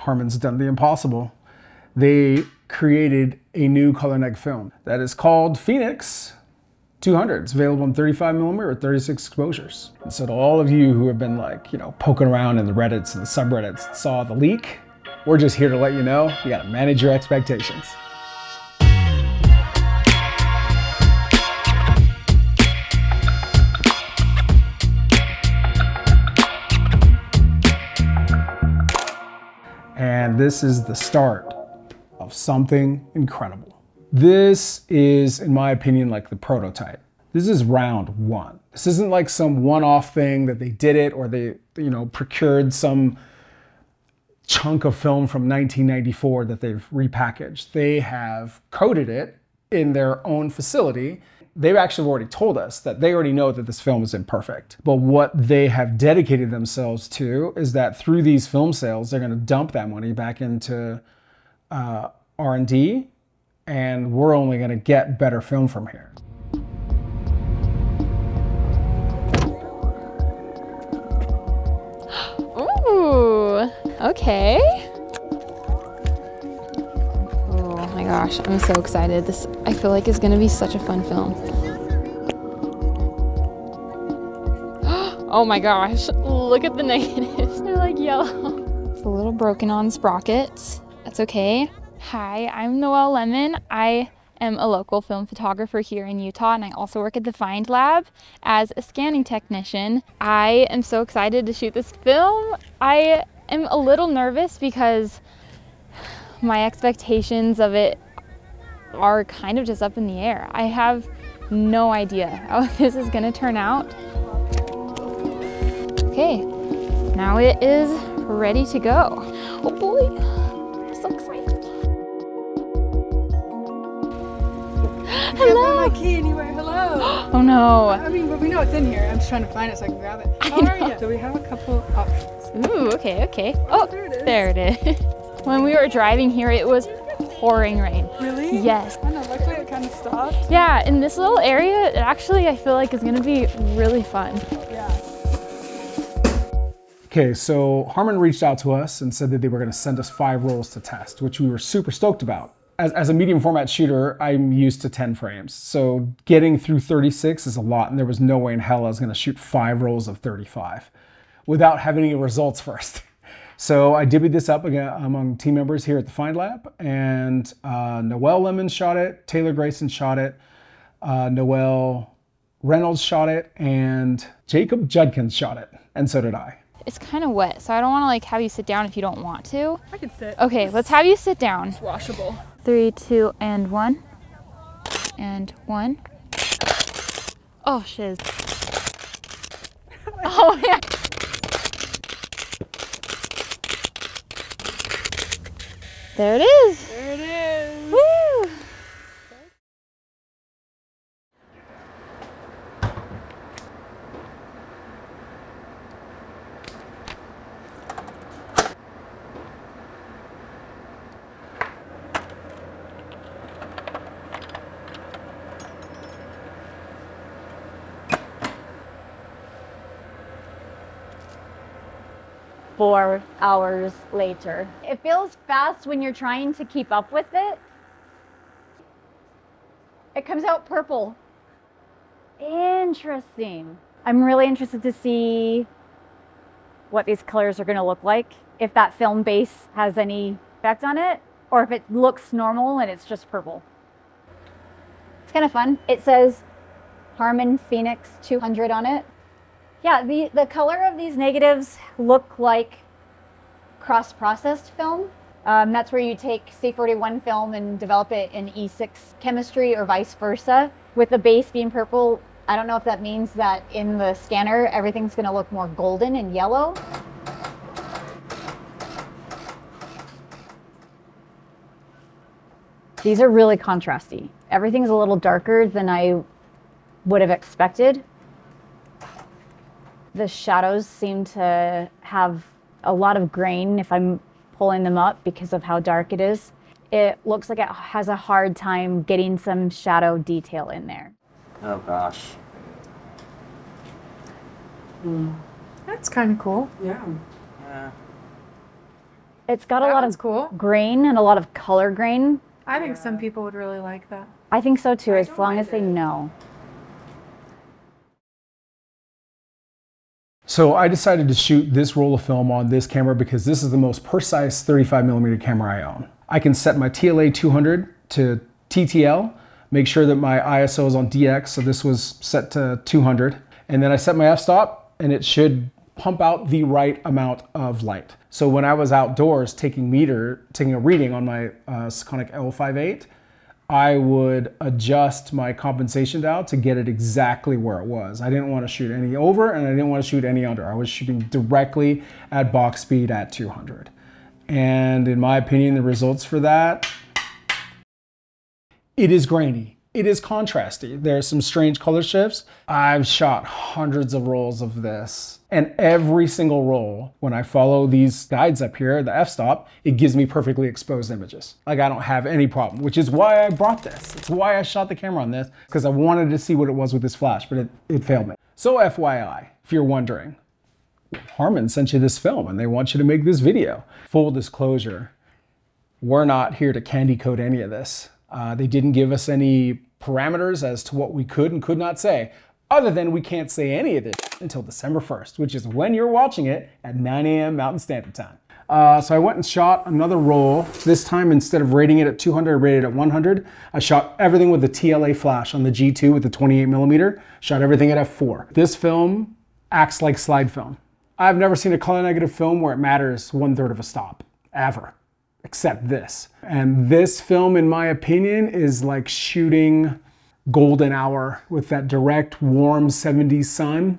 Harman's done the impossible. They created a new color neg film that is called Phoenix 200. It's available in 35mm or 36 exposures. And so to all of you who have been like, poking around in the Reddits and the subreddits and saw the leak, we're just here to let you know, you gotta manage your expectations. And this is the start of something incredible. This is, in my opinion, like the prototype. This is round one. This isn't like some one-off thing that they did it or they, procured some chunk of film from 1994 that they've repackaged. They have coated it in their own facility. They've actually already told us that they already know that this film is imperfect. But what they have dedicated themselves to is that through these film sales, they're gonna dump that money back into R&D, and we're only gonna get better film from here. Ooh, okay. Oh my gosh, I'm so excited. This, I feel like, is gonna be such a fun film. Oh my gosh, look at the negatives. They're like yellow. It's a little broken on sprockets. That's okay. Hi, I'm Noelle Lemon. I am a local film photographer here in Utah, and I also work at the Find Lab as a scanning technician. I am so excited to shoot this film. I am a little nervous because my expectations of it are kind of just up in the air. I have no idea how this is gonna turn out. Okay, now it is ready to go. Oh boy, I'm so excited. Hello. I can't find my key anywhere. Hello. Oh no. I mean, but we know it's in here. I'm just trying to find it so I can grab it. How are you? So we have a couple options. Ooh, okay. Oh, there it is. When we were driving here, it was pouring rain. Really? Yes. I know, luckily it kind of stopped. Yeah, in this little area, it actually, I feel like, is gonna be really fun. Yeah. Okay, so Harman reached out to us and said that they were gonna send us 5 rolls to test, which we were super stoked about. As a medium format shooter, I'm used to 10 frames. So getting through 36 is a lot, and there was no way in hell I was gonna shoot 5 rolls of 35 without having any results first. So I divvied this up again among team members here at the Find Lab, and Noelle Lemon shot it, Taylor Grayson shot it, Noelle Reynolds shot it, and Jacob Judkins shot it, and so did I. It's kind of wet, so I don't want to like have you sit down if you don't want to. I can sit. Okay, let's have you sit down. It's washable. 3, 2, and 1. And 1. Oh, shiz. Oh, yeah. There it is. There it is. Woo! Four hours later. It feels fast when you're trying to keep up with it. It comes out purple. Interesting. I'm really interested to see what these colors are going to look like, if that film base has any effect on it, or if it looks normal and it's just purple. It's kind of fun. It says Harman Phoenix 200 on it. Yeah, the color of these negatives look like cross-processed film. That's where you take C41 film and develop it in E6 chemistry or vice versa. With the base being purple, I don't know if that means that in the scanner, everything's gonna look more golden and yellow. These are really contrasty. Everything's a little darker than I would have expected. The shadows seem to have a lot of grain if I'm pulling them up because of how dark it is. It looks like it has a hard time getting some shadow detail in there. Oh gosh. That's kind of cool. Yeah. It's got a lot of cool. grain and a lot of color grain. I think some people would really like that. I think so too, as long as they know. So I decided to shoot this roll of film on this camera because this is the most precise 35mm camera I own. I can set my TLA 200 to TTL, make sure that my ISO is on DX, so this was set to 200, and then I set my f-stop and it should pump out the right amount of light. So when I was outdoors taking a reading on my Sekonic L58, I would adjust my compensation dial to get it exactly where it was. I didn't want to shoot any over and I didn't want to shoot any under. I was shooting directly at box speed at 200. And in my opinion, the results for that, it is grainy. It is contrasty. There's some strange color shifts. I've shot hundreds of rolls of this, and every single roll, when I follow these guides up here, the f-stop, it gives me perfectly exposed images. Like, I don't have any problem, which is why I brought this. It's why I shot the camera on this, because I wanted to see what it was with this flash, but it failed me. So FYI, if you're wondering, Harman sent you this film and they want you to make this video. Full disclosure, we're not here to candy coat any of this. They didn't give us any parameters as to what we could and could not say, other than we can't say any of this until December 1st, which is when you're watching it at 9 a.m. Mountain Standard Time. So I went and shot another roll. This time, instead of rating it at 200, I rated it at 100. I shot everything with the TLA flash on the G2 with the 28mm, shot everything at f4. This film acts like slide film. I've never seen a color negative film where it matters 1/3 of a stop, ever. Except this. And this film, in my opinion, is like shooting golden hour with that direct, warm 70s sun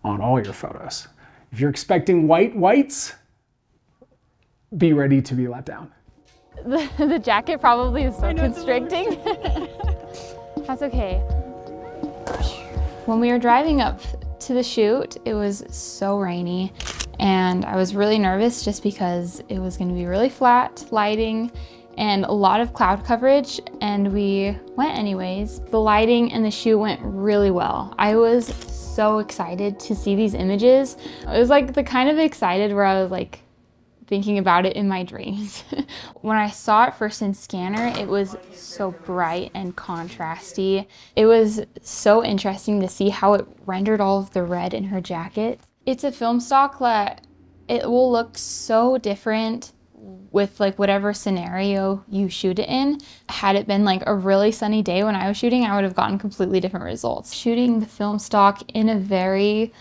on all your photos. If you're expecting whites, be ready to be let down. The jacket probably is so constricting. That's okay. When we were driving up to the shoot, it was so rainy. And I was really nervous just because it was going to be really flat lighting and a lot of cloud coverage, and we went anyways. The lighting and the shoot went really well. I was so excited to see these images. It was like the kind of excited where I was like thinking about it in my dreams. When I saw it first in Scanner, it was so bright and contrasty. It was so interesting to see how it rendered all of the red in her jacket. It's a film stock that it will look so different with like whatever scenario you shoot it in. Had it been like a really sunny day when I was shooting, I would have gotten completely different results. Shooting the film stock in a very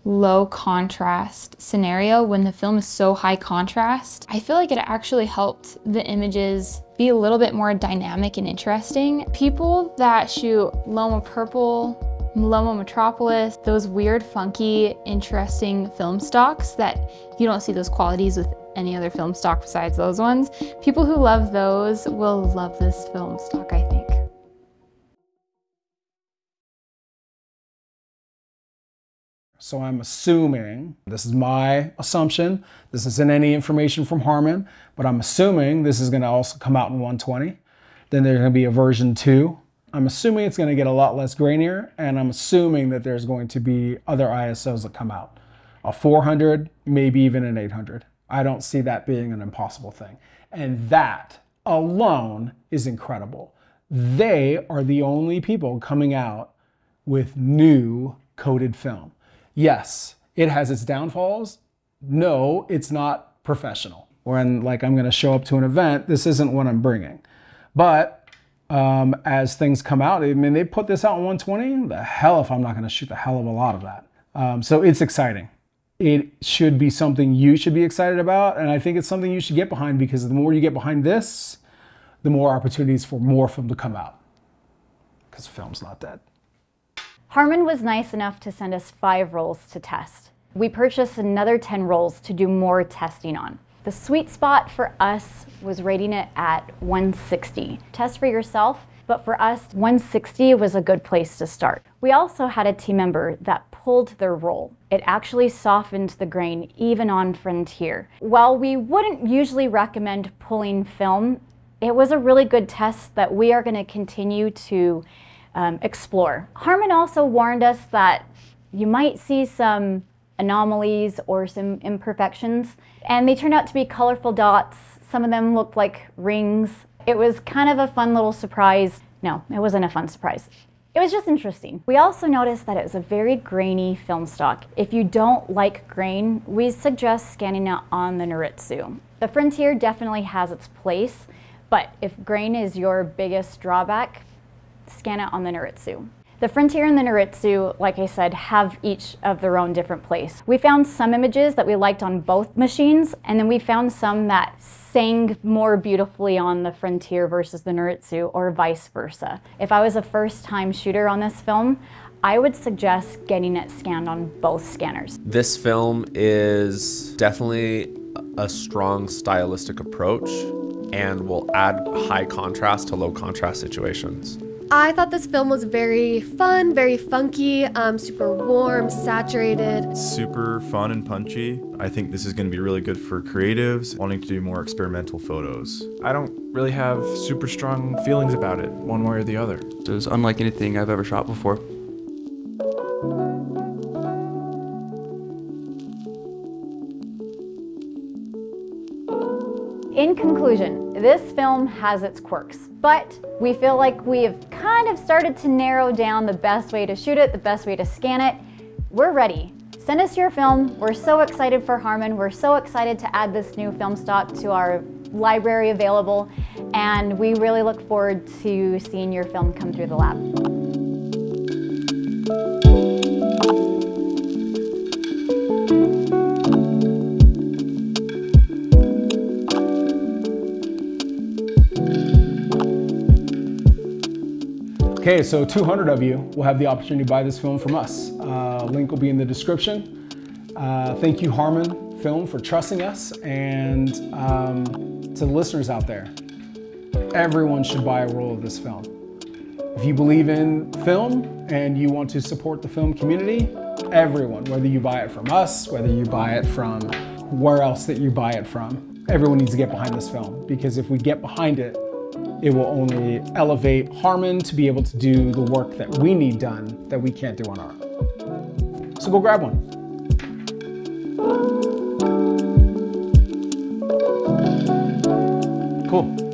low contrast scenario when the film is so high contrast, I feel like it actually helped the images be a little bit more dynamic and interesting. People that shoot Loma Purple, Loma Metropolis, those weird, funky, interesting film stocks that you don't see those qualities with any other film stock besides those ones. People who love those will love this film stock, I think. So I'm assuming, this is my assumption, this isn't any information from Harman, but I'm assuming this is going to also come out in 120. Then there's going to be a version 2. I'm assuming it's going to get a lot less grainier, and I'm assuming that there's going to be other ISOs that come out. A 400, maybe even an 800. I don't see that being an impossible thing. And that alone is incredible. They are the only people coming out with new coated film. Yes, it has its downfalls. No, it's not professional. When like I'm going to show up to an event, this isn't what I'm bringing. But as things come out, I mean, they put this out in 120, the hell if I'm not going to shoot the hell of a lot of that. So it's exciting. It should be something you should be excited about, and I think it's something you should get behind, because the more you get behind this, the more opportunities for more film to come out, because film's not dead. Harman was nice enough to send us 5 rolls to test. We purchased another 10 rolls to do more testing on. The sweet spot for us was rating it at 160. Test for yourself, but for us, 160 was a good place to start. We also had a team member that pulled their roll. It actually softened the grain even on Frontier. While we wouldn't usually recommend pulling film, it was a really good test that we are going to continue to explore. Harman also warned us that you might see some anomalies or some imperfections. And they turned out to be colorful dots. Some of them looked like rings. It was kind of a fun little surprise. No, it wasn't a fun surprise. It was just interesting. We also noticed that it was a very grainy film stock. If you don't like grain, we suggest scanning it on the Noritsu. The Frontier definitely has its place, but if grain is your biggest drawback, scan it on the Noritsu. The Frontier and the Noritsu, like I said, have each of their own different place. We found some images that we liked on both machines, and then we found some that sang more beautifully on the Frontier versus the Noritsu, or vice versa. If I was a first-time shooter on this film, I would suggest getting it scanned on both scanners. This film is definitely a strong stylistic approach and will add high contrast to low contrast situations. I thought this film was very fun, very funky, super warm, saturated. Super fun and punchy. I think this is going to be really good for creatives wanting to do more experimental photos. I don't really have super strong feelings about it, one way or the other. It was unlike anything I've ever shot before. In conclusion, this film has its quirks, but we feel like we have kind of started to narrow down the best way to shoot it, the best way to scan it. We're ready. Send us your film. We're so excited for Harman. We're so excited to add this new film stock to our library available, and we really look forward to seeing your film come through the lab. Okay, so 200 of you will have the opportunity to buy this film from us. Link will be in the description. Thank you, Harman Film, for trusting us, and to the listeners out there, everyone should buy a roll of this film. If you believe in film and you want to support the film community, everyone, whether you buy it from us, whether you buy it from where else that you buy it from, everyone needs to get behind this film, because if we get behind it, it will only elevate Harman to be able to do the work that we need done that we can't do on our own. So go grab one. Cool.